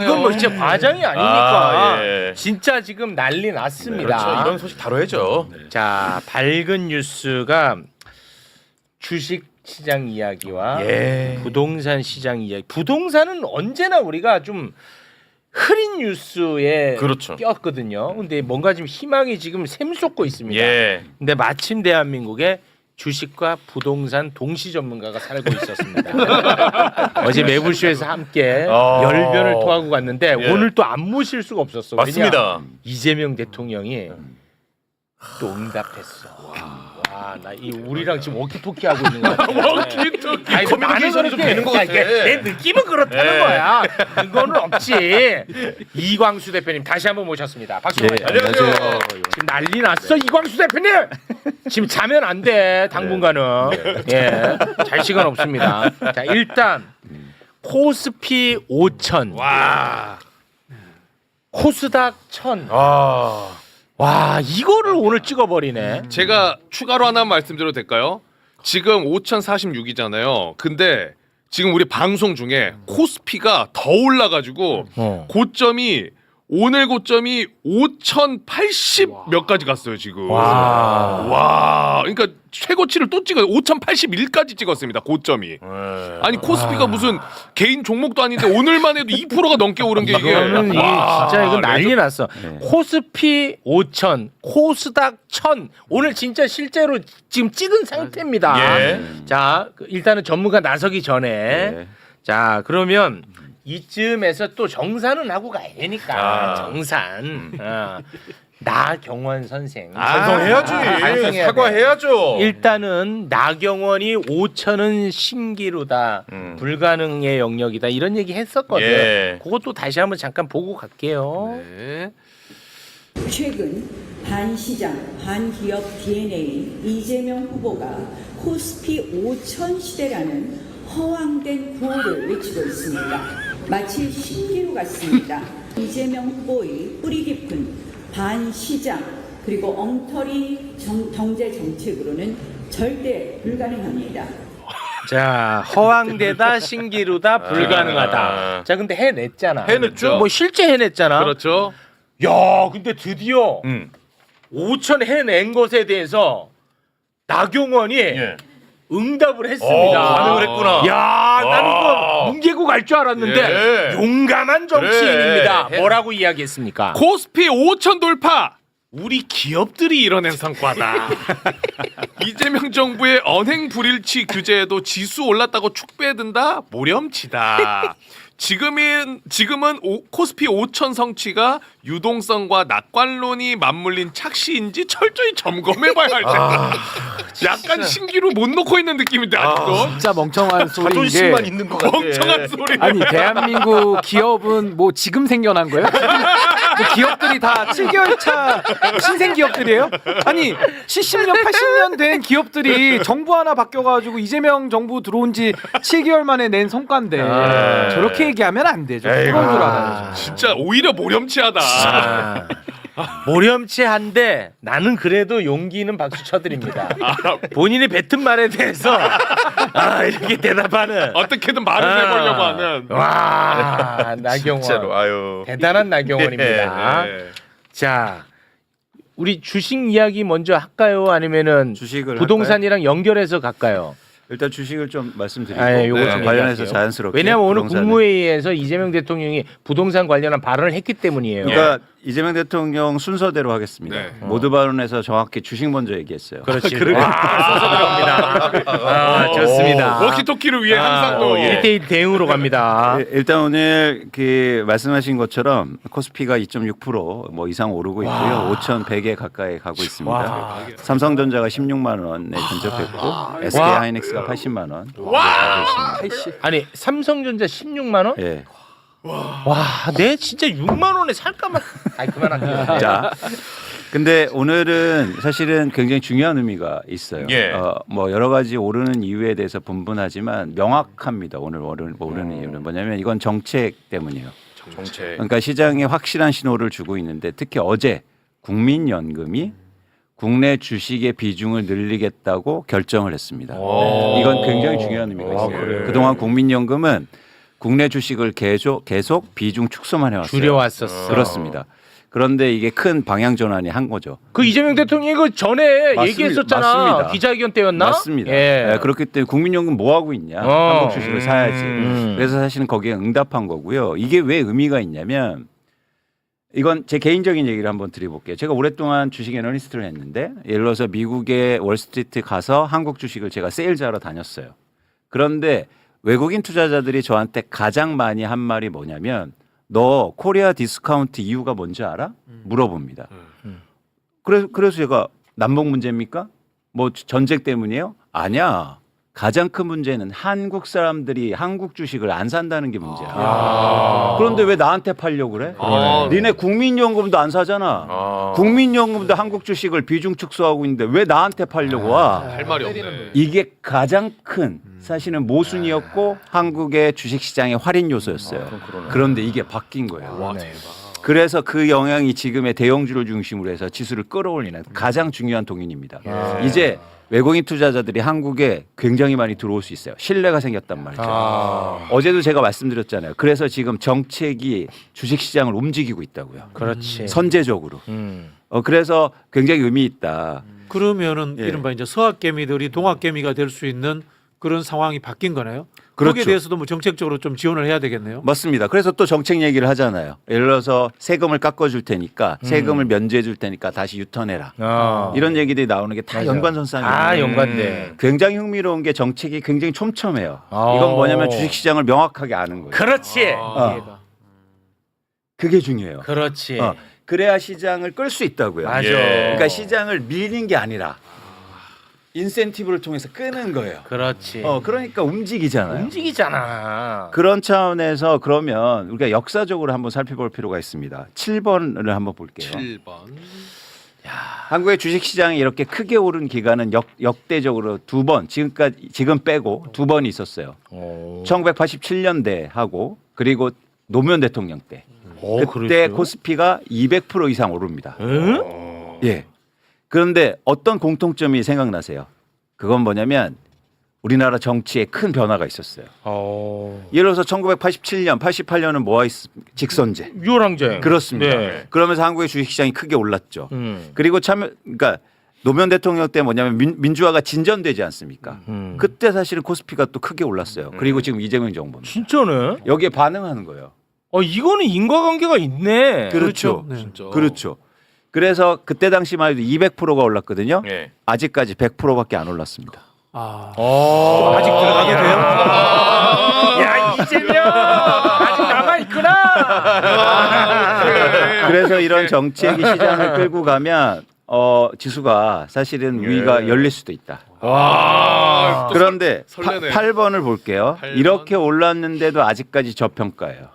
이건 뭐 진짜 과장이 아니니까 예. 진짜 지금 난리 났습니다. 그렇죠. 이런 소식 다뤄야죠. 자, 밝은 뉴스가 주식 시장 이야기와 예. 부동산 시장 이야기. 부동산은 언제나 우리가 좀 흐린 뉴스에 그렇죠. 꼈거든요. 근데 뭔가 좀 희망이 지금 샘솟고 있습니다. 예. 근데 마침 대한민국에 주식과 부동산 동시 전문가가 살고 있었습니다. 어제 매불쇼에서 함께 열변을 토하고 갔는데 예. 오늘 또 안 모실 수가 없었어. 맞습니다. 왜냐? 이재명 대통령이 또 응답했어. 와, 나 이 우리랑 지금 워키토키 하고 있는 거 같아. 워키토키. 아니, 커뮤니케이션이 좀 되는 것 같아. 내 느낌은 그렇다는 예. 거야. 그거는 없지. 이광수 대표님 다시 한번 모셨습니다. 박수. 예, 안녕하세요. 지금 난리 났어 이광수 대표님. 지금 자면 안 돼 당분간은. 예, 잘 시간 없습니다. 자, 일단 코스피 5천, 와. 코스닥 1000. 아. 와, 이거를 오늘 찍어버리네. 제가 추가로 하나 말씀드려도 될까요? 지금 5,046이잖아요. 근데 지금 우리 방송 중에 코스피가 더 올라가지고 오늘 고점이 5,080 몇 가지 갔어요 지금. 와, 그러니까 최고치를 또 찍어요. 5,081까지 찍었습니다. 고점이. 아니 코스피가 무슨 개인 종목도 아닌데 오늘만 해도 2%가 넘게 오른 게 이게. 이거는 진짜 이거 난리 났어. 네. 코스피 5천, 코스닥 1000 오늘 진짜 실제로 지금 찍은 상태입니다. 예. 자, 일단은 전문가 나서기 전에 네. 자, 그러면 이쯤에서 또 정산은 하고 가야 되니까 정산. 나경원 선생 반성해야지. 반성해야 돼. 사과해야죠. 일단은 나경원이 5천은 신기루다, 불가능의 영역이다 이런 얘기 했었거든. 예. 그것도 다시 한번 잠깐 보고 갈게요. 네. 최근 반시장, 반기업 DNA 이재명 후보가 코스피 5천 시대라는 허황된 구호를 외치고 있습니다. 마치 신기루 같습니다. 이재명 후보의 뿌리 깊은 반시장 그리고 엉터리 경제 정책으로는 절대 불가능합니다. 자, 허황되다, 신기루다, 불가능하다. 자, 근데 해냈잖아. 해냈죠. 뭐 실제 해냈잖아. 그렇죠. 야, 근데 드디어 5천 해낸 것에 대해서 나경원이 예. 응답을 했습니다. 반응을 했구나. 야, 나는 그 뭉개고 갈 줄 알았는데 예. 용감한 정치인입니다. 그래. 뭐라고 이야기했습니까? 코스피 5천 돌파. 우리 기업들이 이뤄낸 성과다. 이재명 정부의 언행 불일치 규제에도 지수 올랐다고 축배든다 모렴치다. 지금은 코스피 5천 성취가 유동성과 낙관론이 맞물린 착시인지 철저히 점검해봐야 할 때다. 약간 신기루 못 놓고 있는 느낌인데 아직도. 진짜 멍청한 소리인 게 자존심만 있는 것 같아. 멍청한 소리. 아니 대한민국 기업은 뭐 지금 생겨난 거예요? 뭐 기업들이 다 7개월 차 신생 기업들이에요? 아니 70년 80년 된 기업들이 정부 하나 바뀌어가지고 이재명 정부 들어온 지 7개월 만에 낸 성과인데 저렇게 얘기하면 안 되죠. 그런 줄 알아요. 진짜 오히려 모렴치하다. 모렴치한데 나는 그래도 용기는 박수 쳐드립니다. 본인이 뱉은 말에 대해서 이렇게 대답하는 어떻게든 말을 해보려고 하는. 와, 나경원 진짜로 아유. 대단한 나경원입니다. 네. 자, 우리 주식 이야기 먼저 할까요? 아니면은 주식을 부동산이랑 연결해서 갈까요? 일단 주식을 좀 말씀드리고 요거 좀 관련해서 얘기할게요. 자연스럽게 왜냐하면 오늘 부동산을. 국무회의에서 이재명 대통령이 부동산 관련한 발언을 했기 때문이에요. 그러니까 이재명 대통령 순서대로 하겠습니다. 네. 모두 발언에서 정확히 주식 먼저 얘기했어요. 그렇지. 써서 들어갑니다. 좋습니다. 워키토키를 위해 항상 또 1대1 대응으로 갑니다. 일단 오늘 그 말씀하신 것처럼 코스피가 2.6% 이상 오르고 있고요. 5,100에 가까이 가고 있습니다. 삼성전자가 16만 원에 근접했고 SK 하이닉스가 80만 원. 아니, 삼성전자 16만 원? 예. 와, 내 진짜 6만 원에 살까만. 그만할게요. 자, 근데 오늘은 사실은 굉장히 중요한 의미가 있어요. 예. 여러 가지 오르는 이유에 대해서 분분하지만 명확합니다. 오늘 오르는 이유는 뭐냐면 이건 정책 때문이에요. 정책. 그러니까 시장에 확실한 신호를 주고 있는데 특히 어제 국민연금이 국내 주식의 비중을 늘리겠다고 결정을 했습니다. 이건 굉장히 중요한 의미가 있어요. 그동안 국민연금은 국내 주식을 계속 비중 축소만 해왔어요. 줄여왔었어. 그렇습니다. 그런데 이게 큰 방향 전환이 한 거죠. 그 이재명 대통령이 그 전에 맞습니다. 얘기했었잖아. 맞습니다. 기자회견 때였나? 맞습니다. 예. 네, 그렇기 때문에 국민연금 뭐 하고 있냐? 한국 주식을 사야지. 그래서 사실은 거기에 응답한 거고요. 이게 왜 의미가 있냐면 이건 제 개인적인 얘기를 한번 드려볼게요. 제가 오랫동안 주식 애널리스트를 했는데 예를 들어서 미국의 월스트리트 가서 한국 주식을 제가 세일즈하러 다녔어요. 그런데 외국인 투자자들이 저한테 가장 많이 한 말이 뭐냐면 너 코리아 디스카운트 이유가 뭔지 알아? 물어봅니다. 그래서 제가 남북 문제입니까? 뭐 전쟁 때문이에요? 아니야. 가장 큰 문제는 한국 사람들이 한국 주식을 안 산다는 게 문제야. 그런데 왜 나한테 팔려고 그래? 니네 국민연금도 안 사잖아. 국민연금도 한국 주식을 비중 축소하고 있는데 왜 나한테 팔려고 와? 할 말이 없네. 이게 가장 큰 사실은 모순이었고 한국의 주식시장의 할인 요소였어요. 그런데 이게 바뀐 거예요. 그래서 그 영향이 지금의 대형주를 중심으로 해서 지수를 끌어올리는 가장 중요한 동인입니다. 이제 외국인 투자자들이 한국에 굉장히 많이 들어올 수 있어요. 신뢰가 생겼단 말이죠. 어제도 제가 말씀드렸잖아요. 그래서 지금 정책이 주식시장을 움직이고 있다고요. 그렇지. 선제적으로. 그래서 굉장히 의미 있다. 그러면은 예. 이른바 이제 서학개미들이 동학개미가 될 수 있는 그런 상황이 바뀐 거네요. 그렇죠. 거기에 대해서도 뭐 정책적으로 좀 지원을 해야 되겠네요. 맞습니다. 그래서 또 정책 얘기를 하잖아요. 예를 들어서 세금을 깎아줄 테니까 세금을 면제해 줄 테니까 다시 유턴해라. 이런 얘기들이 나오는 게 다 연관선상이에요. 연관돼. 굉장히 흥미로운 게 정책이 굉장히 촘촘해요. 어. 이건 뭐냐면 주식시장을 명확하게 아는 거예요. 그렇지. 이해가. 그게 중요해요. 그렇지. 그래야 시장을 끌 수 있다고요. 맞아. 그러니까 시장을 밀는 게 아니라 인센티브를 통해서 끄는 거예요. 그렇지. 그러니까 움직이잖아요. 움직이잖아. 그런 차원에서 그러면 우리가 역사적으로 한번 살펴볼 필요가 있습니다. 7번을 한번 볼게요. 7번. 한국의 주식시장이 이렇게 크게 오른 기간은 역대적으로 두 번, 지금 빼고 두 번이 있었어요. 1987년대 하고 그리고 노무현 대통령 때. 그때 그랬어요? 코스피가 200% 이상 오릅니다. 응? 예. 그런데 어떤 공통점이 생각나세요? 그건 뭐냐면 우리나라 정치에 큰 변화가 있었어요. 예를 들어서 1987년, 88년은 뭐가 직선제. 유월항쟁. 그렇습니다. 네. 그러면서 한국의 주식시장이 크게 올랐죠. 그리고 그러니까 노무현 대통령 때 뭐냐면 민주화가 진전되지 않습니까? 그때 사실은 코스피가 또 크게 올랐어요. 그리고 지금 이재명 정부입니다. 진짜네. 여기에 반응하는 거예요. 이거는 인과관계가 있네. 그렇죠. 네. 진짜. 그렇죠. 그래서 그때 당시만 해도 200%가 올랐거든요. 네. 아직까지 100%밖에 안 올랐습니다. 아직 들어가도 돼요? 야 이재명 아직 남아 있구나. 그래서 이런 정책이 시장을 끌고 가면 지수가 사실은 위가 열릴 수도 있다. 그런데 설레네. 8번을 볼게요. 8번. 이렇게 올랐는데도 아직까지 저평가예요.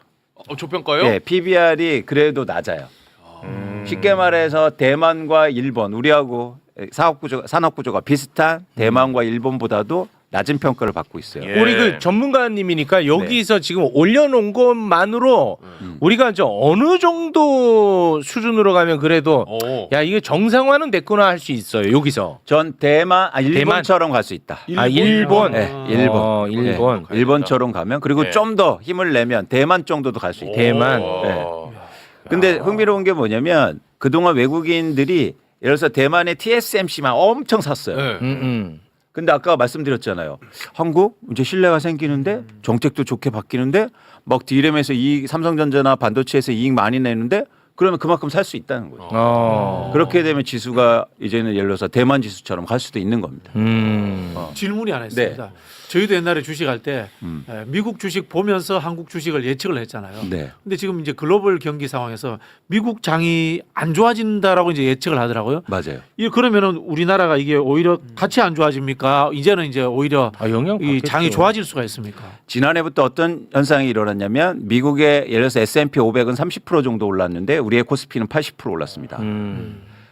조평가요? 네, PBR이 그래도 낮아요. 쉽게 말해서 대만과 일본, 우리하고 산업구조가 비슷한 대만과 일본보다도 낮은 평가를 받고 있어요. 예. 우리 그 전문가님이니까 여기서 지금 올려놓은 것만으로 우리가 이제 어느 정도 수준으로 가면 그래도 야 이게 정상화는 됐구나 할 수 있어요. 여기서. 전 일본처럼 갈 수 있다. 일본. 네, 일본. 일본. 네, 일본처럼 가면 그리고 네. 좀 더 힘을 내면 대만 정도도 갈 수 있다. 대만. 네. 근데 흥미로운 게 뭐냐면 그동안 외국인들이 예를 들어서 대만의 TSMC만 엄청 샀어요. 네. 근데 아까 말씀드렸잖아요. 한국 이제 신뢰가 생기는데 정책도 좋게 바뀌는데 막 디램에서 이익, 삼성전자나 반도체에서 이익 많이 내는데 그러면 그만큼 살 수 있다는 거죠. 그렇게 되면 지수가 이제는 예를 들어서 대만 지수처럼 갈 수도 있는 겁니다. 질문이 하나 있습니다. 저희도 옛날에 주식할 때 미국 주식 보면서 한국 주식을 예측을 했잖아요. 네. 근데 지금 이제 글로벌 경기 상황에서 미국 장이 안 좋아진다라고 이제 예측을 하더라고요. 맞아요. 그러면은 우리나라가 이게 오히려 같이 안 좋아집니까? 이제는 이제 오히려 영향 이 받겠죠. 장이 좋아질 수가 있습니까? 지난해부터 어떤 현상이 일어났냐면 미국의 예를 들어서 S&P 500은 30% 정도 올랐는데 우리의 코스피는 80% 올랐습니다.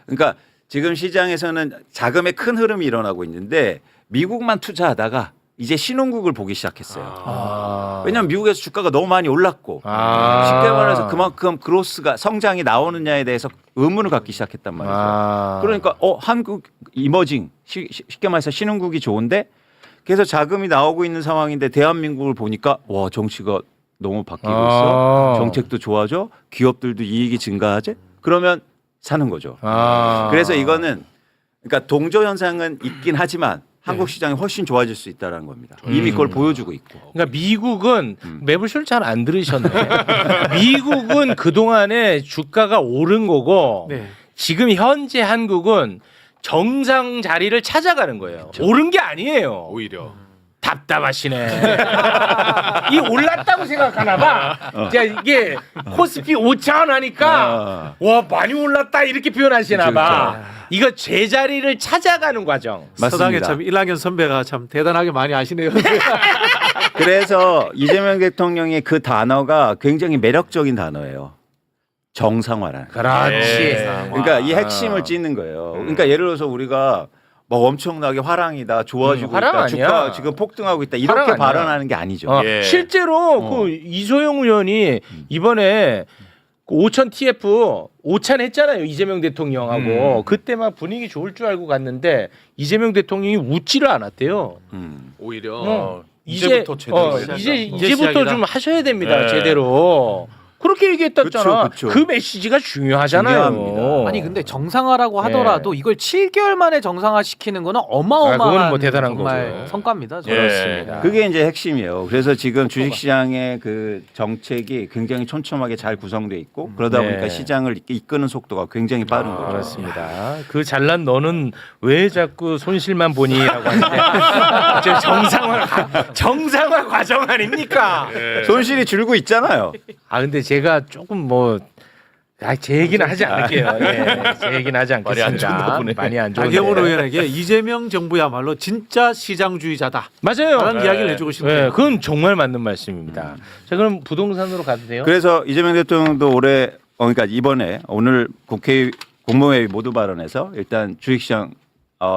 그러니까 지금 시장에서는 자금의 큰 흐름이 일어나고 있는데 미국만 투자하다가 이제 신흥국을 보기 시작했어요. 왜냐하면 미국에서 주가가 너무 많이 올랐고 쉽게 말해서 그만큼 그로스가 성장이 나오느냐에 대해서 의문을 갖기 시작했단 말이죠. 그러니까 한국 이머징 쉽게 말해서 신흥국이 좋은데 그래서 자금이 나오고 있는 상황인데 대한민국을 보니까 와 정치가 너무 바뀌고 있어. 정책도 좋아져. 기업들도 이익이 증가하지. 그러면 사는 거죠. 그래서 이거는 그러니까 동조 현상은 있긴 하지만 한국 시장이 훨씬 좋아질 수 있다는 겁니다. 이미 그걸 보여주고 있고. 그러니까 미국은 매불쇼를 잘 안 들으셨네. 미국은 그동안에 주가가 오른 거고 네. 지금 현재 한국은 정상 자리를 찾아가는 거예요. 오른 게 아니에요. 오히려 답답하시네. 이 올랐다고 생각하나 봐. 자, 이게 코스피 5,000원 하니까 와 많이 올랐다 이렇게 표현하시나 봐. 이거 제자리를 찾아가는 과정. 서당에 맞습니다. 참 이낙연 선배가 참 대단하게 많이 아시네요. 그래서 이재명 대통령의 그 단어가 굉장히 매력적인 단어예요. 정상화라는. 그렇지. 그러니까 이 핵심을 찢는 거예요. 그러니까 예를 들어서 우리가 뭐 엄청나게 화랑이다, 좋아지고 화랑 있다, 아니야. 주가 지금 폭등하고 있다 화랑 이렇게 아니야. 발언하는 게 아니죠. 예. 실제로 그 이소영 의원이 이번에 5천 TF 5찬 했잖아요. 이재명 대통령하고 그때 막 분위기 좋을 줄 알고 갔는데 이재명 대통령이 웃지를 않았대요. 오히려 이제부터 제대로 해야 이제부터 시작이다. 좀 하셔야 됩니다. 네. 제대로. 그렇게 얘기했다잖아. 그쵸, 그쵸. 그 메시지가 중요하잖아요. 중요합니다. 아니 근데 정상화라고 하더라도 이걸 7개월 만에 정상화 시키는 거는 아, 그건 어마어마한 뭐 대단한 정말 거죠. 성과입니다. 예. 그렇습니다. 그게 이제 핵심이에요. 그래서 지금 주식시장의 그 정책이 굉장히 촘촘하게 잘 구성돼 있고 그러다 네. 보니까 시장을 이끄는 속도가 굉장히 빠른 거죠. 그렇습니다. 그 잘난 너는 왜 자꾸 손실만 보니라고 하는데 저 정상화 과정 아닙니까? 손실이 줄고 있잖아요. 아 근데 제가 조금 제 얘기는 하지 않을게요. 예, 제 얘기는 하지 않겠습니다. 말이 안 좋나 보네. 많이 안 좋은데. 나경원 의원에게 이재명 정부야말로 진짜 시장주의자다. 맞아요. 라는 이야기를 해주고 싶네요. 예, 그건 정말 맞는 말씀입니다. 자 그럼 부동산으로 가도 돼요? 그래서 이재명 대통령도 올해 그러니까 이번에 오늘 국무회의 모두 발언에서 일단 주식시장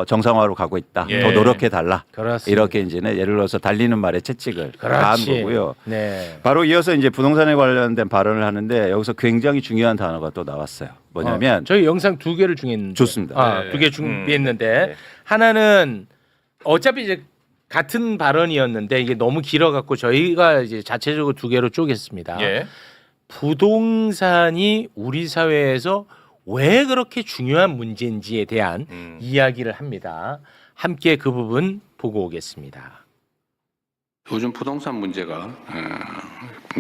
정상화로 가고 있다. 예. 더 노력해 달라. 그렇습니다. 이렇게 이제는 예를 들어서 달리는 말에 채찍을 가한 그렇지. 거고요. 네. 바로 이어서 이제 부동산에 관련된 발언을 하는데 여기서 굉장히 중요한 단어가 또 나왔어요. 뭐냐면 저희 영상 2개를 준비했는데 좋습니다. 네. 2개 준비했는데 하나는 어차피 이제 같은 발언이었는데 이게 너무 길어갖고 저희가 이제 자체적으로 2개로 쪼갰습니다. 예. 부동산이 우리 사회에서 왜 그렇게 중요한 문제인지에 대한 이야기를 합니다. 함께 그 부분 보고 오겠습니다. 요즘 부동산 문제가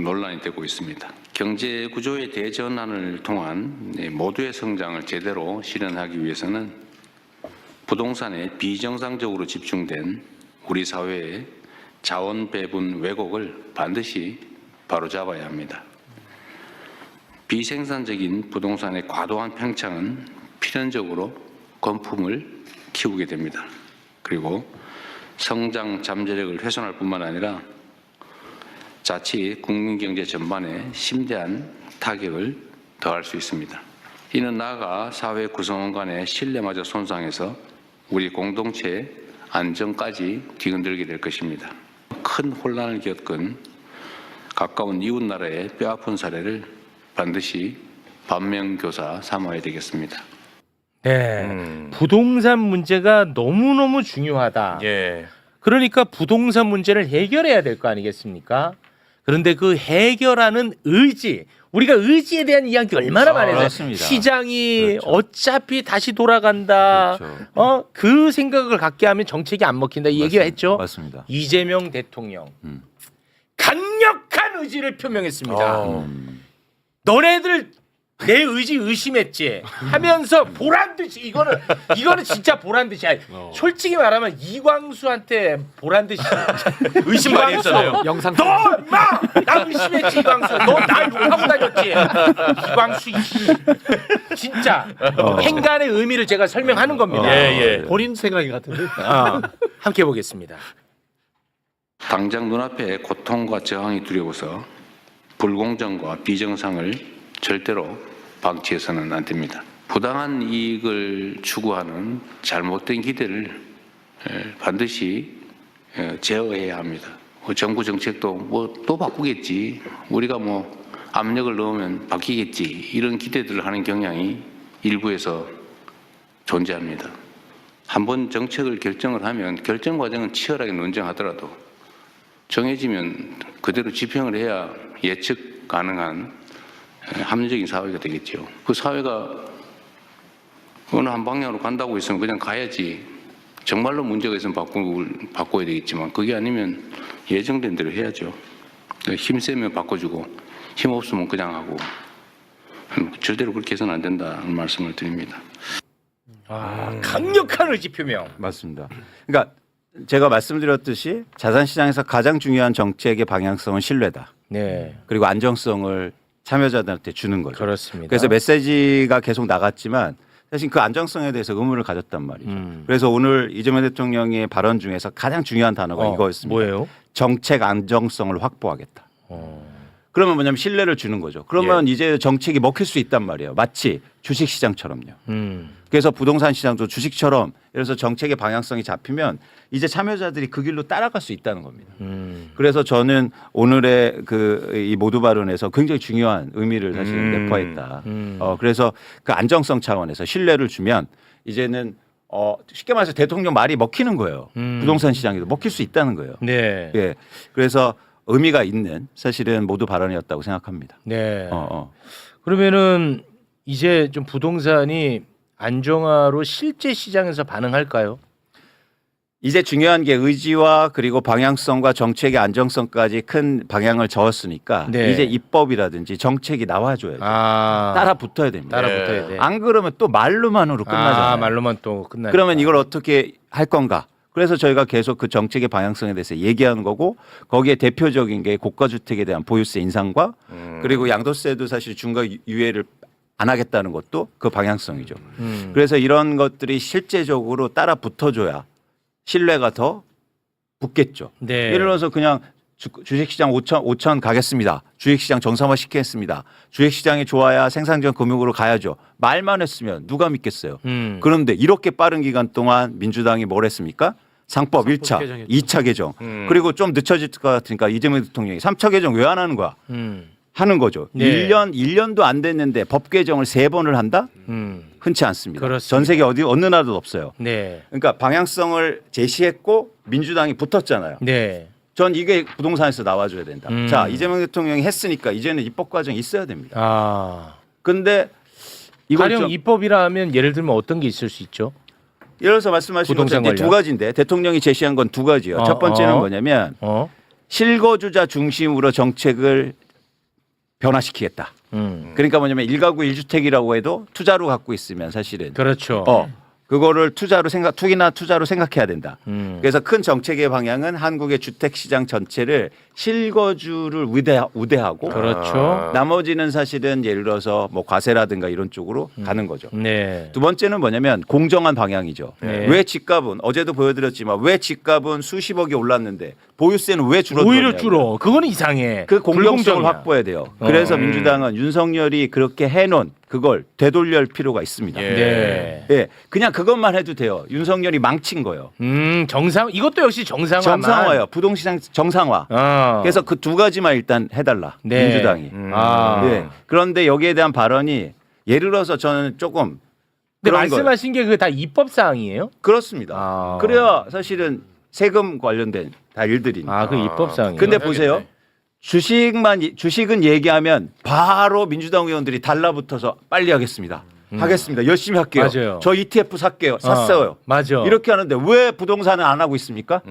논란이 되고 있습니다. 경제 구조의 대전환을 통한 모두의 성장을 제대로 실현하기 위해서는 부동산에 비정상적으로 집중된 우리 사회의 자원 배분 왜곡을 반드시 바로잡아야 합니다. 비생산적인 부동산의 과도한 팽창은 필연적으로 건품을 키우게 됩니다. 그리고 성장 잠재력을 훼손할 뿐만 아니라 자칫 국민 경제 전반에 심대한 타격을 더할 수 있습니다. 이는 나아가 사회 구성원 간의 신뢰마저 손상해서 우리 공동체의 안정까지 뒤흔들게 될 것입니다. 큰 혼란을 겪은 가까운 이웃 나라의 뼈아픈 사례를 반드시 반면교사 삼아야 되겠습니다. 네, 부동산 문제가 너무너무 중요하다. 예. 그러니까 부동산 문제를 해결해야 될 거 아니겠습니까? 그런데 그 해결하는 의지, 우리가 의지에 대한 이야기 얼마나 많이 했어요. 그렇습니다. 시장이 그렇죠. 어차피 다시 돌아간다. 그렇죠. 그 생각을 갖게 하면 정책이 안 먹힌다. 이 얘기가 했죠. 맞습니다. 이재명 대통령 강력한 의지를 표명했습니다. 너네들 내 의지 의심했지 하면서 보란 듯이 이거는 진짜 보란 듯이 솔직히 말하면 이광수한테 보란 듯이 의심 많이 했잖아요. 영상 너 인마 나 의심했지 이광수 너 나 욕하고 다녔지 이광수 진짜 행간의 의미를 제가 설명하는 겁니다. 예. 본인 생각이 같은데. 함께 보겠습니다. 당장 눈앞에 고통과 저항이 두려워서 불공정과 비정상을 절대로 방치해서는 안 됩니다. 부당한 이익을 추구하는 잘못된 기대를 반드시 제어해야 합니다. 정부 정책도 또 바꾸겠지. 우리가 압력을 넣으면 바뀌겠지. 이런 기대들을 하는 경향이 일부에서 존재합니다. 한번 정책을 결정을 하면 결정 과정은 치열하게 논쟁하더라도 정해지면 그대로 집행을 해야 예측 가능한 합리적인 사회가 되겠죠. 그 사회가 어느 한 방향으로 간다고 했으면 그냥 가야지. 정말로 문제가 있으면 바꿔야 되겠지만 그게 아니면 예정된 대로 해야죠. 힘 세면 바꿔주고 힘 없으면 그냥 하고 절대로 그렇게 해서는 안 된다는 말씀을 드립니다. 강력한 의지 표명. 맞습니다. 그러니까 제가 말씀드렸듯이 자산시장에서 가장 중요한 정책의 방향성은 신뢰다. 네, 그리고 안정성을 참여자들한테 주는 거죠. 그렇습니다. 그래서 메시지가 계속 나갔지만 사실 그 안정성에 대해서 의문을 가졌단 말이죠. 그래서 오늘 이재명 대통령의 발언 중에서 가장 중요한 단어가 이거였습니다. 뭐예요? 정책 안정성을 확보하겠다. 그러면 뭐냐면 신뢰를 주는 거죠. 그러면 이제 정책이 먹힐 수 있단 말이에요. 마치 주식시장처럼요. 그래서 부동산 시장도 주식처럼 예를 들어서 정책의 방향성이 잡히면 이제 참여자들이 그 길로 따라갈 수 있다는 겁니다. 그래서 저는 오늘의 이 모두 발언에서 굉장히 중요한 의미를 사실 내포했다. 그래서 그 안정성 차원에서 신뢰를 주면 이제는 쉽게 말해서 대통령 말이 먹히는 거예요. 부동산 시장에도 먹힐 수 있다는 거예요. 네. 예. 그래서 의미가 있는 사실은 모두 발언이었다고 생각합니다. 네. 그러면은 이제 좀 부동산이 안정화로 실제 시장에서 반응할까요? 이제 중요한 게 의지와 그리고 방향성과 정책의 안정성까지 큰 방향을 저었으니까 네. 이제 입법이라든지 정책이 나와줘야죠. 따라 붙어야 됩니다. 따라 붙어야 돼. 안 그러면 또 말로만으로 끝나잖아요. 말로만 또 끝나. 그러면 이걸 어떻게 할 건가? 그래서 저희가 계속 그 정책의 방향성에 대해서 얘기하는 거고 거기에 대표적인 게 고가주택에 대한 보유세 인상과 그리고 양도세도 사실 중과 유예를 안 하겠다는 것도 그 방향성이죠. 그래서 이런 것들이 실제적으로 따라 붙어줘야 신뢰가 더 붙겠죠. 네. 예를 들어서 그냥 주식시장 5천 가겠습니다. 주식시장 정상화 시키겠습니다. 주식시장이 좋아야 생산적 금융으로 가야죠. 말만 했으면 누가 믿겠어요. 그런데 이렇게 빠른 기간 동안 민주당이 뭘 했습니까? 상법 1차, 개정했죠. 2차 개정. 그리고 좀 늦춰질 것 같으니까 이재명 대통령이 3차 개정 왜 안 하는 거야? 하는 거죠. 네. 1년도 안 됐는데 법 개정을 3번을 한다? 흔치 않습니다. 그렇습니다. 전 세계 어느 나라도 없어요. 네. 그러니까 방향성을 제시했고 민주당이 붙었잖아요. 네. 전 이게 부동산에서 나와줘야 된다. 자, 이재명 대통령이 했으니까 이제는 입법 과정이 있어야 됩니다. 근데 이걸 가령 좀 입법이라 하면 예를 들면 어떤 게 있을 수 있죠? 예를 들어서 말씀하신 부동산 것처럼 이제 두 관련? 가지인데 대통령이 제시한 건 두 가지예요. 첫 번째는 뭐냐면 실거주자 중심으로 정책을 변화시키겠다. 그러니까 뭐냐면 1가구 1주택이라고 해도 투자로 갖고 있으면 사실은 그렇죠. 그거를 투기나 투자로 생각해야 된다. 그래서 큰 정책의 방향은 한국의 주택 시장 전체를 실거주를 우대하고 그렇죠. 나머지는 사실은 예를 들어서 뭐 과세라든가 이런 쪽으로 가는 거죠. 네. 두 번째는 뭐냐면 공정한 방향이죠. 네. 왜 집값은 어제도 보여드렸지만 왜 집값은 수십억이 올랐는데 보유세는 왜 줄어들었냐고. 오히려 줄어. 그건 이상해. 그 공정성을 불공정이야. 확보해야 돼요. 그래서 민주당은 윤석열이 그렇게 해놓은 그걸 되돌릴 필요가 있습니다. 네. 예, 그냥 그것만 해도 돼요. 윤석열이 망친 거예요. 정상 이것도 역시 정상화만. 정상화요. 부동시장 정상화. 그래서 그 두 가지만 일단 해달라. 네. 민주당이. 예. 그런데 여기에 대한 발언이 예를 들어서 저는 조금 근데 그런 거예요. 말씀하신 게 그게 다 입법 사항이에요? 그렇습니다. 그래야 사실은 세금 관련된 다 일들이니까. 그 입법 사항이에요. 근데 보세요. 주식은 얘기하면 바로 민주당 의원들이 달라붙어서 빨리 하겠습니다. 하겠습니다. 열심히 할게요. 맞아요. 저 ETF 샀어요. 맞아. 이렇게 하는데 왜 부동산은 안 하고 있습니까?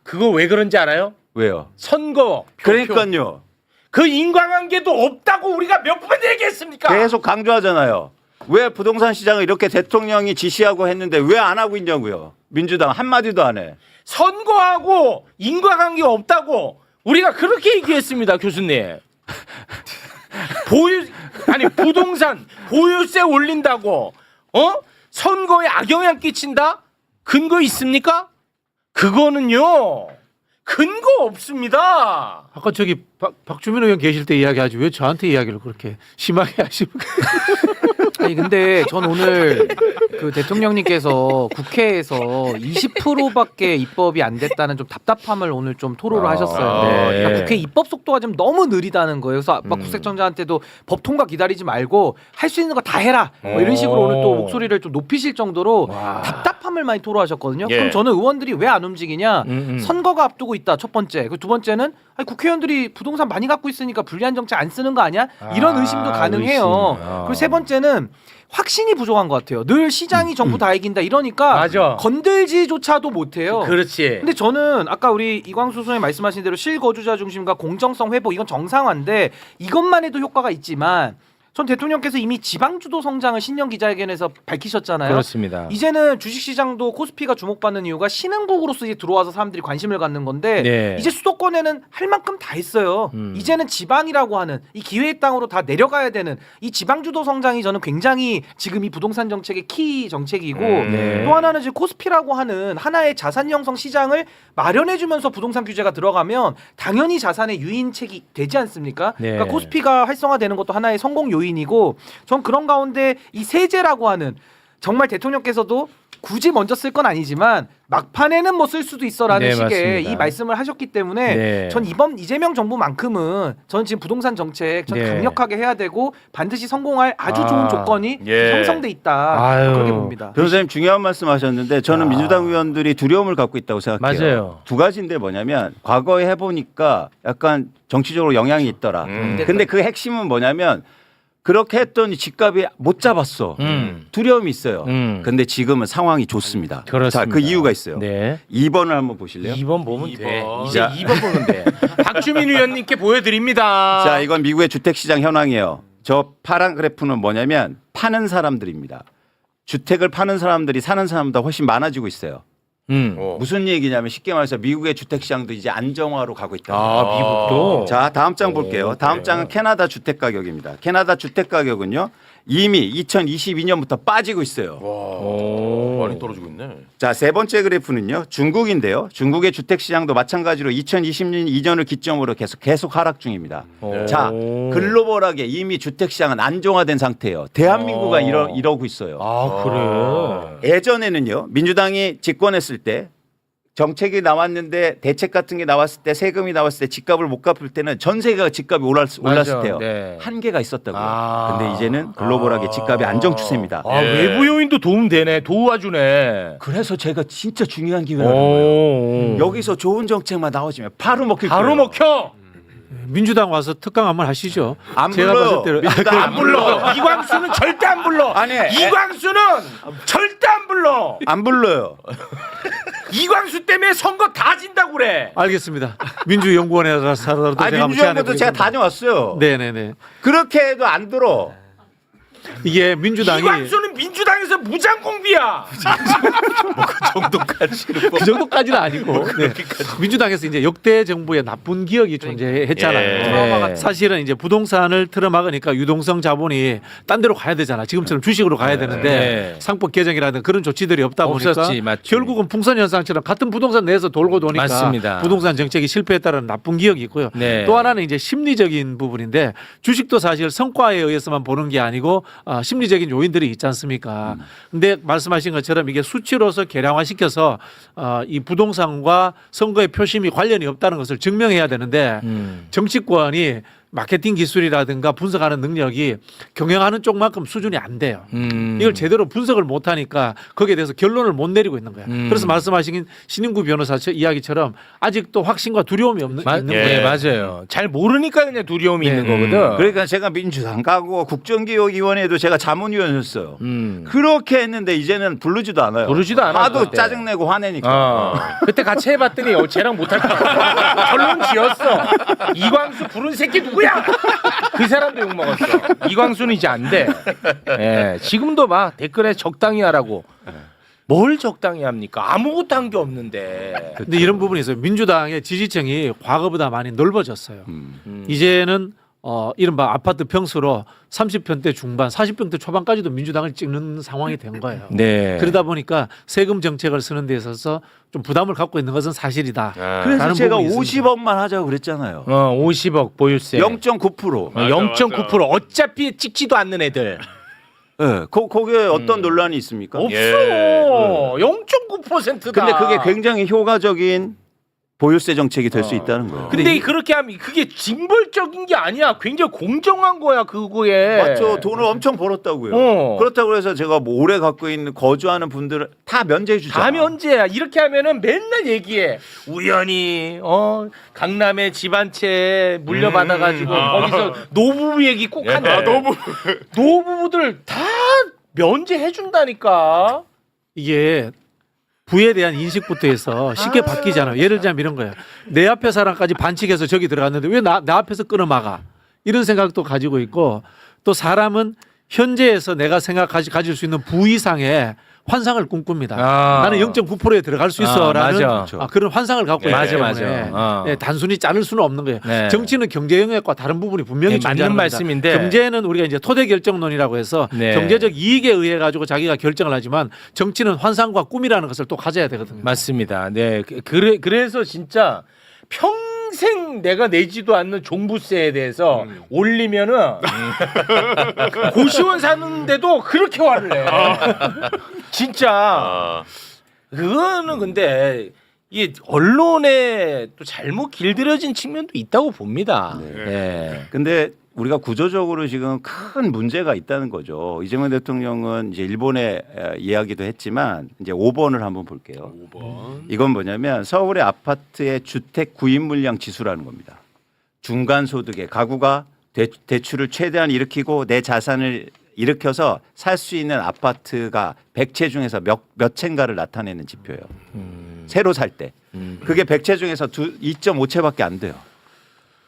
그거 왜 그런지 알아요? 왜요? 선거. 그러니까요. 그 인과관계도 없다고 우리가 몇 번 얘기했습니까? 계속 강조하잖아요. 왜 부동산 시장을 이렇게 대통령이 지시하고 했는데 왜 안 하고 있냐고요. 민주당 한마디도 안 해. 선거하고 인과관계 없다고 우리가 그렇게 얘기했습니다, 교수님. 부동산 보유세 올린다고 선거에 악영향 끼친다? 근거 있습니까? 그거는요. 근거 없습니다. 아까 저기 박주민 의원 계실 때 이야기하지 왜 저한테 이야기를 그렇게 심하게 하십니까? 아니 근데 전 오늘 그 대통령님께서 국회에서 20%밖에 입법이 안 됐다는 좀 답답함을 오늘 좀 토로를 하셨어요. 네. 그러니까 국회 입법 속도가 좀 너무 느리다는 거예요. 그래서 아까 국세청장한테도 법 통과 기다리지 말고 할 수 있는 거 다 해라. 뭐 이런 식으로 오늘 또 목소리를 좀 높이실 정도로 답답함을 섭섭함을 많이 토로하셨거든요. 예. 그럼 저는 의원들이 왜 안 움직이냐? 음. 선거가 앞두고 있다. 첫 번째. 그 두 번째는 아니, 국회의원들이 부동산 많이 갖고 있으니까 불리한 정책 안 쓰는 거 아니야? 이런 의심도 가능해요. 의심. 그리고 세 번째는 확신이 부족한 것 같아요. 늘 시장이 정부 다 이긴다 이러니까 맞아. 건들지조차도 못해요. 그렇지. 근데 저는 아까 우리 이광수 소장님 말씀하신 대로 실거주자 중심과 공정성 회복 이건 정상화인데 이것만 해도 효과가 있지만 전 대통령께서 이미 지방주도 성장을 신년 기자회견에서 밝히셨잖아요. 그렇습니다. 이제는 주식시장도 코스피가 주목받는 이유가 신흥국으로서 이제 들어와서 사람들이 관심을 갖는 건데 네. 이제 수도권에는 할 만큼 다 했어요. 이제는 지방이라고 하는 이 기회의 땅으로 다 내려가야 되는 이 지방주도 성장이 저는 굉장히 지금 이 부동산 정책의 키 정책이고 네. 또 하나는 지금 코스피라고 하는 하나의 자산 형성 시장을 마련해주면서 부동산 규제가 들어가면 당연히 자산의 유인책이 되지 않습니까? 네. 그러니까 코스피가 활성화되는 것도 하나의 성공 요인이고 전 그런 가운데 이 세제라고 하는 정말 대통령께서도 굳이 먼저 쓸 건 아니지만 막판에는 뭐 쓸 수도 있어라는 네, 식의 맞습니다. 이 말씀을 하셨기 때문에 네. 전 이번 이재명 정부만큼은 저는 지금 부동산 정책 전 네. 강력하게 해야 되고 반드시 성공할 아주 좋은 조건이 예. 형성돼 있다. 아유. 그렇게 봅니다. 변호사님 중요한 말씀하셨는데 저는 민주당 의원들이 두려움을 갖고 있다고 생각해요. 맞아요. 두 가지인데 뭐냐면 과거에 해보니까 약간 정치적으로 영향이 있더라. 근데 그 핵심은 뭐냐면 그렇게 했더니 집값이 못 잡았어. 두려움이 있어요. 근데 지금은 상황이 좋습니다. 그렇습니다. 자, 그 이유가 있어요. 네. 2번을 한번 보실래요? 2번 보면 돼. 2번. 이제 자. 2번 보면 돼. 박주민 의원님께 보여드립니다. 자, 이건 미국의 주택시장 현황이에요. 저 파란 그래프는 뭐냐면 파는 사람들입니다. 주택을 파는 사람들이 사는 사람보다 훨씬 많아지고 있어요. 무슨 얘기냐면 쉽게 말해서 미국의 주택시장도 이제 안정화로 가고 있다. 아, 미국도. 자, 다음 장 볼게요. 다음 장은 캐나다 주택 가격입니다. 캐나다 주택 가격은요. 이미 2022년부터 빠지고 있어요. 많이 떨어지고 있네. 자, 세 번째 그래프는요. 중국인데요. 중국의 주택 시장도 마찬가지로 2020년 이전을 기점으로 계속 하락 중입니다. 자, 글로벌하게 이미 주택 시장은 안정화된 상태예요. 대한민국은 이러고 있어요. 아, 그래. 예전에는요. 민주당이 집권했을 때 정책이 나왔는데 대책 같은 게 나왔을 때 세금이 나왔을 때 집값을 못 갚을 때는 전 세계가 집값이 올랐을 맞아. 때요. 네. 한계가 있었다고요. 아. 근데 이제는 글로벌하게 집값이 안정 추세입니다. 아, 외부 요인도 도움되네. 도와주네. 그래서 제가 진짜 중요한 기회라는 거예요. 오. 여기서 좋은 정책만 나오시면 바로 먹힐 바로 거예요. 먹혀. 민주당 와서 특강 한번 하시죠. 안 제가 불러요. 봤을 때는 민주당 안 불러. 이광수는 절대 안 불러. 아니, 이광수는 절대 안 불러. 안 불러요. 이광수 때문에 선거 다 진다고 그래. 알겠습니다. 민주연구원에서라도 제가 한번 제안해 민주당도 제가 보겠습니다. 다녀왔어요. 네네네. 그렇게 해도 안 들어. 이게 민주당이 이광수는 민주당에서 무장공비야. 그 정도까지는 아니고 네. 민주당에서 이제 역대 정부의 나쁜 기억이 존재했잖아요. 예. 사실은 이제 부동산을 틀어막으니까 유동성 자본이 딴 데로 가야 되잖아. 지금처럼 주식으로 가야 되는데 네. 상법 개정이라든 그런 조치들이 없다 보니까 없었지, 맞지. 결국은 풍선 현상처럼 같은 부동산 내에서 돌고 도니까 맞습니다. 부동산 정책이 실패했다는 나쁜 기억이 있고요. 네. 또 하나는 이제 심리적인 부분인데 주식도 사실 성과에 의해서만 보는 게 아니고 심리적인 요인들이 있지 않습니까? 근데 말씀하신 것처럼 이게 수치로서 계량화시켜서 이 부동산과 선거의 표심이 관련이 없다는 것을 증명해야 되는데 정치권이 마케팅 기술이라든가 분석하는 능력이 경영하는 쪽만큼 수준이 안 돼요. 이걸 제대로 분석을 못하니까 거기에 대해서 결론을 못 내리고 있는 거예요. 그래서 말씀하신 신인구 변호사 이야기처럼 아직도 확신과 두려움이 있는 거예요. 네, 맞아요. 잘 모르니까 그냥 두려움이 네. 있는 거거든. 그러니까 제가 민주당 가고 국정기획위원회도 제가 자문위원이었어요. 그렇게 했는데 이제는 부르지도 않아요. 부르지도 않아, 하도 그때. 짜증내고 화내니까. 그때 같이 해봤더니 쟤랑 못할 것 같아. 결론 지었어. 이광수 부른 새끼 누구야? 그 사람도 욕 먹었어. 이광수는 이제 안 돼. 예, 지금도 막 댓글에 적당히 하라고. 뭘 적당히 합니까? 아무것도 한 게 없는데. 근데 이런 부분이 있어요. 민주당의 지지층이 과거보다 많이 넓어졌어요. 이제는 이른바 아파트 평수로 30평대 중반, 40평대 초반까지도 민주당을 찍는 상황이 된 거예요. 네. 그러다 보니까 세금 정책을 쓰는 데 있어서 좀 부담을 갖고 있는 것은 사실이다. 그래서 라는 제가 부분이 있습니다. 50억만 하자고 그랬잖아요. 50억 보유세. 0.9%. 0.9% 어차피 찍지도 않는 애들. 네, 거기에 어떤 논란이 있습니까? 없어. 예. 0.9%다. 근데 그게 굉장히 효과적인 보유세 정책이 될 수 있다는 거예요. 근데 그렇게 하면 그게 징벌적인 게 아니야. 굉장히 공정한 거야 그거에. 맞죠. 돈을 엄청 벌었다고요. 그렇다고 해서 제가 뭐 오래 갖고 있는 거주하는 분들을 다 면제해 주잖아. 다 면제야. 이렇게 하면은 맨날 얘기해. 우연히 강남에 집 한 채 물려받아가지고 거기서 노부부 얘기 꼭 한다. 노부부들 다 면제해 준다니까. 이게 부에 대한 인식부터 해서 쉽게 바뀌잖아요. 예를 들자면 이런 거예요. 내 앞에 사람까지 반칙해서 저기 들어갔는데 왜 나 앞에서 끊어막아? 이런 생각도 가지고 있고 또 사람은 현재에서 내가 가질 수 있는 부 이상의 환상을 꿈꿉니다. 나는 0.9%에 들어갈 수 있어라는 그런 환상을 갖고 있기 때문에 네, 단순히 자를 수는 없는 거예요. 네. 정치는 경제 영역과 다른 부분이 분명히 맞는 존재하는 말씀인데 경제는 우리가 이제 토대 결정론이라고 해서 네. 경제적 이익에 의해 가지고 자기가 결정을 하지만 정치는 환상과 꿈이라는 것을 또 가져야 되거든요. 맞습니다. 네, 그래서 진짜 평생 내가 내지도 않는 종부세에 대해서 올리면은 고시원 사는데도 그렇게 화를 내. 진짜 그거는 근데 이게 언론에 또 잘못 길들여진 측면도 있다고 봅니다. 네. 근데 우리가 구조적으로 지금 큰 문제가 있다는 거죠. 이재명 대통령은 이제 일본에 이야기도 했지만 이제 5번을 한번 볼게요. 5번. 이건 뭐냐면 서울의 아파트의 주택 구입 물량 지수라는 겁니다. 중간 소득의 가구가 대출을 최대한 일으키고 내 자산을 일으켜서 살 수 있는 아파트가 100채 중에서 몇 채인가를 나타내는 지표예요. 새로 살 때. 그게 100채 중에서 2.5채밖에 안 돼요.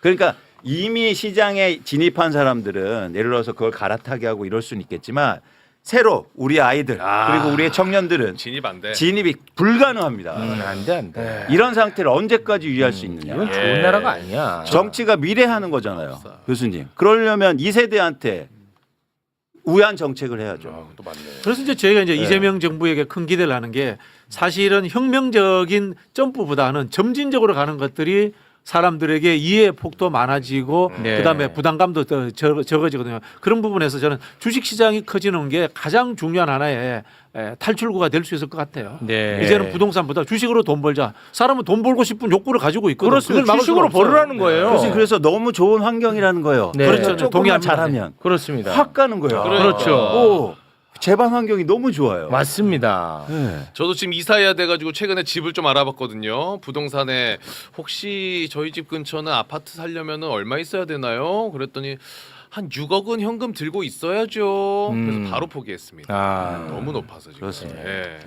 그러니까 이미 시장에 진입한 사람들은 예를 들어서 그걸 갈아타게 하고 이럴 수는 있겠지만 새로 우리 아이들 그리고 우리의 청년들은 진입 안 돼. 진입이 불가능합니다. 안 돼. 이런 상태를 언제까지 유지할 수 있느냐. 이건 좋은 나라가 아니야. 정치가 미래하는 거잖아요. 교수님. 그러려면 2세대한테 우회한 정책을 해야죠. 또 맞네. 그래서 이제 저희가 이제 이재명 정부에게 큰 기대를 하는 게 사실은 혁명적인 점프보다는 점진적으로 가는 것들이 사람들에게 이해 폭도 많아지고 네. 그다음에 부담감도 더 적어지거든요. 그런 부분에서 저는 주식 시장이 커지는 게 가장 중요한 하나의 탈출구가 될 수 있을 것 같아요. 네. 이제는 부동산보다 주식으로 돈 벌자. 사람은 돈 벌고 싶은 욕구를 가지고 있거든요. 그렇습니다. 그걸 막을 주식으로 수가 없어요. 벌으라는 거예요. 교수님 그래서 너무 좋은 환경이라는 거예요. 네. 그렇죠. 그렇죠. 조금만 동의합니다. 잘하면 그렇습니다. 확 가는 거예요. 그렇죠. 오, 재반 환경이 너무 좋아요. 맞습니다. 네. 저도 지금 이사해야 돼가지고 최근에 집을 좀 알아봤거든요. 부동산에 혹시 저희 집 근처는 아파트 살려면 얼마 있어야 되나요? 그랬더니 한 6억은 현금 들고 있어야죠. 그래서 바로 포기했습니다. 너무 높아서 지금. 그렇습니다. 예.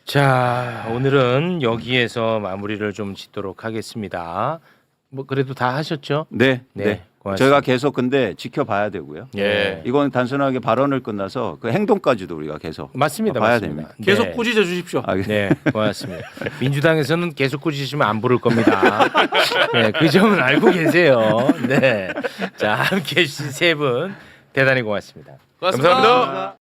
자, 오늘은 여기에서 마무리를 좀 짓도록 하겠습니다. 뭐 그래도 다 하셨죠? 네, 네, 네. 고맙습니다. 저희가 계속 근데 지켜봐야 되고요. 예. 이건 단순하게 발언을 끝나서 그 행동까지도 우리가 계속 맞습니다. 봐야 맞습니다. 됩니다. 계속 네. 꾸짖어 주십시오. 네, 고맙습니다. 민주당에서는 계속 꾸짖으시면 안 부를 겁니다. 네, 그 점은 알고 계세요. 네. 자, 함께 해주신 세 분 대단히 고맙습니다. 고맙습니다.